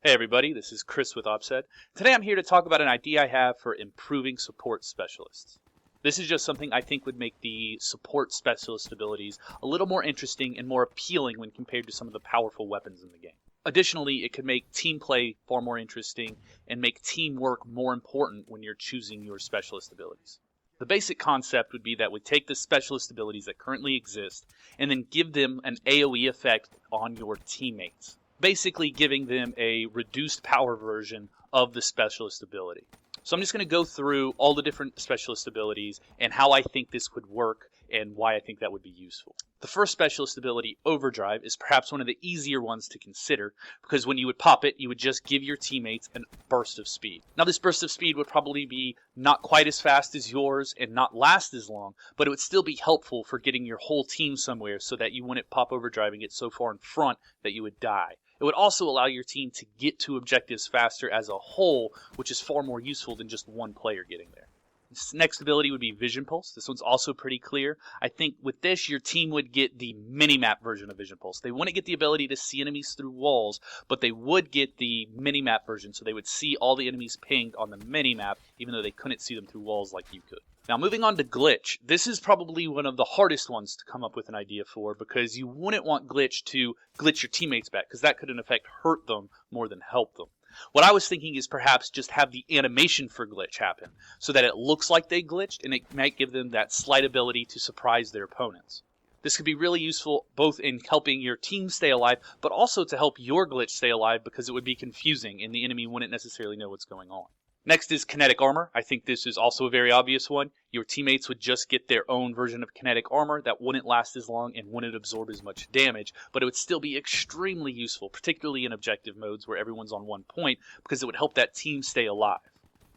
Hey everybody, this is Chris with OPSED. Today I'm here to talk about an idea I have for improving support specialists. This is just something I think would make the support specialist abilities a little more interesting and more appealing when compared to some of the powerful weapons in the game. Additionally, it could make team play far more interesting and make teamwork more important when you're choosing your specialist abilities. The basic concept would be that we take the specialist abilities that currently exist and then give them an AoE effect on your teammates. Basically giving them a reduced power version of the specialist ability. So I'm just going to go through all the different specialist abilities and how I think this would work and why I think that would be useful. The first specialist ability, Overdrive, is perhaps one of the easier ones to consider because when you would pop it, you would just give your teammates a burst of speed. Now this burst of speed would probably be not quite as fast as yours and not last as long, but it would still be helpful for getting your whole team somewhere so that you wouldn't pop Overdrive and get so far in front that you would die. It would also allow your team to get to objectives faster as a whole, which is far more useful than just one player getting there. This next ability would be Vision Pulse. This one's also pretty clear. I think with this, your team would get the mini-map version of Vision Pulse. They wouldn't get the ability to see enemies through walls, but they would get the mini-map version, so they would see all the enemies pinged on the mini-map, even though they couldn't see them through walls like you could. Now moving on to Glitch. This is probably one of the hardest ones to come up with an idea for because you wouldn't want Glitch to glitch your teammates back because that could in effect hurt them more than help them. What I was thinking is perhaps just have the animation for Glitch happen so that it looks like they glitched and it might give them that slight ability to surprise their opponents. This could be really useful both in helping your team stay alive but also to help your glitch stay alive because it would be confusing and the enemy wouldn't necessarily know what's going on. Next is Kinetic Armor. I think this is also a very obvious one. Your teammates would just get their own version of Kinetic Armor that wouldn't last as long and wouldn't absorb as much damage, but it would still be extremely useful, particularly in objective modes where everyone's on one point, because it would help that team stay alive.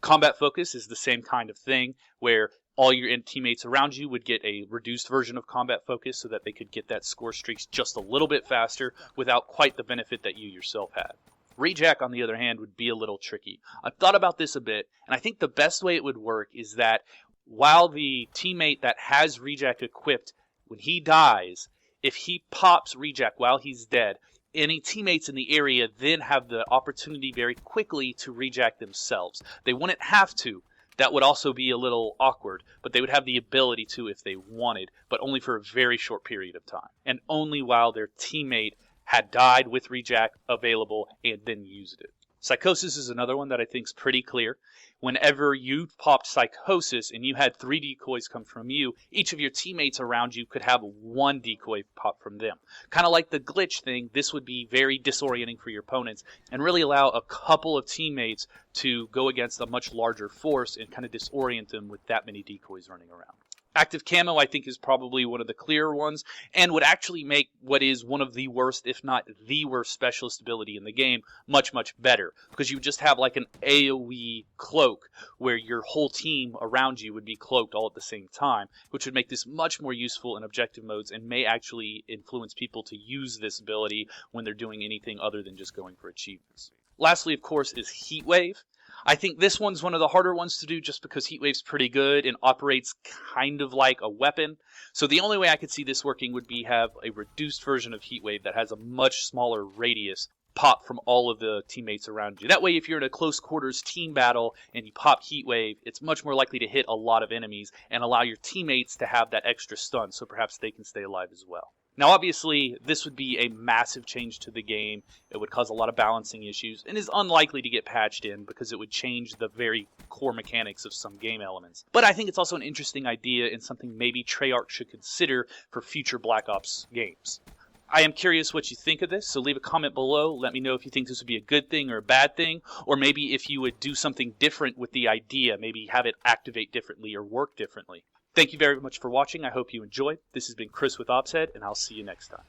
Combat Focus is the same kind of thing, where all your teammates around you would get a reduced version of Combat Focus so that they could get that score streaks just a little bit faster without quite the benefit that you yourself had. Rejack, on the other hand, would be a little tricky. I've thought about this a bit, and I think the best way it would work is that while the teammate that has Rejack equipped, when he dies, if he pops Rejack while he's dead, any teammates in the area then have the opportunity very quickly to Rejack themselves. They wouldn't have to. That would also be a little awkward, but they would have the ability to if they wanted, but only for a very short period of time, and only while their teammate had died with Rejack available and then used it. Psychosis is another one that I think is pretty clear. Whenever you popped Psychosis and you had 3 decoys come from you, each of your teammates around you could have 1 decoy pop from them. Kind of like the glitch thing, this would be very disorienting for your opponents and really allow a couple of teammates to go against a much larger force and kind of disorient them with that many decoys running around. Active Camo, I think, is probably one of the clearer ones and would actually make what is one of the worst, if not the worst, specialist ability in the game much, much better because you would just have like an AoE cloak where your whole team around you would be cloaked all at the same time, which would make this much more useful in objective modes and may actually influence people to use this ability when they're doing anything other than just going for achievements. Lastly, of course, is Heatwave. I think this one's one of the harder ones to do just because Heatwave's pretty good and operates kind of like a weapon. So the only way I could see this working would be have a reduced version of Heatwave that has a much smaller radius pop from all of the teammates around you. That way if you're in a close quarters team battle and you pop Heatwave, it's much more likely to hit a lot of enemies and allow your teammates to have that extra stun so perhaps they can stay alive as well. Now obviously this would be a massive change to the game, it would cause a lot of balancing issues, and is unlikely to get patched in because it would change the very core mechanics of some game elements. But I think it's also an interesting idea and something maybe Treyarch should consider for future Black Ops games. I am curious what you think of this, so leave a comment below, let me know if you think this would be a good thing or a bad thing, or maybe if you would do something different with the idea, maybe have it activate differently or work differently. Thank you very much for watching. I hope you enjoyed. This has been Chris with OPSED, and I'll see you next time.